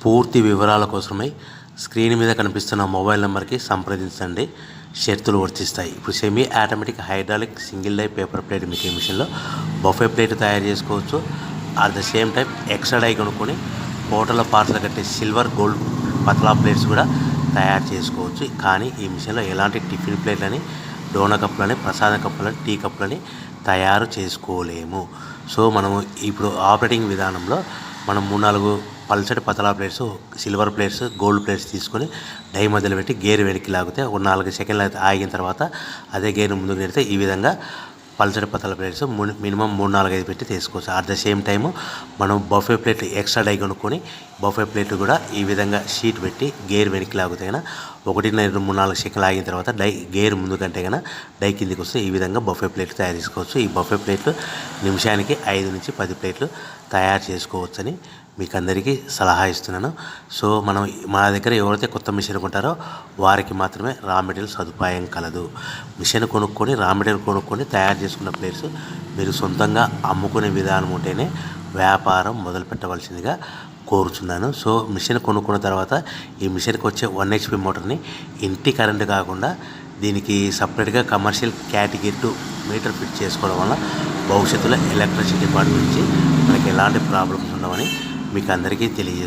పూర్తి వివరాల కోసమై స్క్రీన్ మీద కనిపిస్తున్న మొబైల్ నెంబర్కి సంప్రదించండి. షరతులు వర్తిస్తాయి. ఇప్పుడు semi automatic hydraulic single die paper plate making మిషన్లో బఫే ప్లేట్ తయారు చేసుకోవచ్చు. At the same time extra die కొనుక్కొని హోటల్లో పార్సల్ కట్టే సిల్వర్ గోల్డ్ పతలా ప్లేట్స్ కూడా తయారు చేసుకోవచ్చు. కానీ ఈ మిషన్లో ఎలాంటి టిఫిన్ ప్లేట్లని, డోనా కప్పులని, ప్రసాద కప్పులని, టీ కప్పులని తయారు చేసుకోలేము. సో మనము ఇప్పుడు ఆపరేటింగ్ విధానంలో మనం 3-4 పల్చటి పతలా plates, silver plates, gold plates తీసుకొని డై మధ్యలో పెట్టి గేర్ వెనక్కి లాగితే ఒక 4 సెకండ్లు ఆగిన తర్వాత అదే గేర్ ముందుకు నెడితే ఈ విధంగా పల్చటి పతలా ప్లేట్స్ మినిమం 3-4-5 పెట్టి తీసుకోవచ్చు. అట్ ద సేమ్ టైము మనం బఫే ప్లేట్ ఎక్స్ట్రా డై కొనుక్కొని బఫే ప్లేట్ కూడా ఈ విధంగా షీట్ పెట్టి గేర్ వెనక్కి లాగితే కన్నా 1-2-3-4 సెకండ్లు ఆగిన తర్వాత గేర్ ముందు కంటే కన్నా డై కిందికి వస్తే ఈ విధంగా బఫే ప్లేట్లు తయారు చేసుకోవచ్చు. ఈ బఫే ప్లేట్లు నిమిషానికి 5-10 ప్లేట్లు తయారు చేసుకోవచ్చని మీకు అందరికీ సలహా ఇస్తున్నాను. సో మనం మా దగ్గర ఎవరైతే కొత్త మిషన్ కొంటారో వారికి మాత్రమే రా మెటీరియల్ సదుపాయం కలదు. మిషన్ కొనుక్కొని రా మెటీరియల్ కొనుక్కొని తయారు చేసుకున్న ప్లేట్స్ మీరు సొంతంగా అమ్ముకునే విధానం ఉంటేనే వ్యాపారం మొదలు పెట్టవలసిందిగా కోరుచున్నాను. సో మిషన్ కొనుక్కున్న తర్వాత ఈ మిషన్కి వచ్చే 1 HP మోటార్ని ఇంటి కరెంటు కాకుండా దీనికి సపరేట్గా కమర్షియల్ కేటగిరీ 2 మీటర్ ఫిట్ చేసుకోవడం వల్ల భవిష్యత్తులో ఎలక్ట్రిసిటీ డిపార్ట్మెంట్ నుంచి మనకి ఎలాంటి ప్రాబ్లమ్స్ ఉండవని మీకు అందరికీ తెలియజేస్తాను.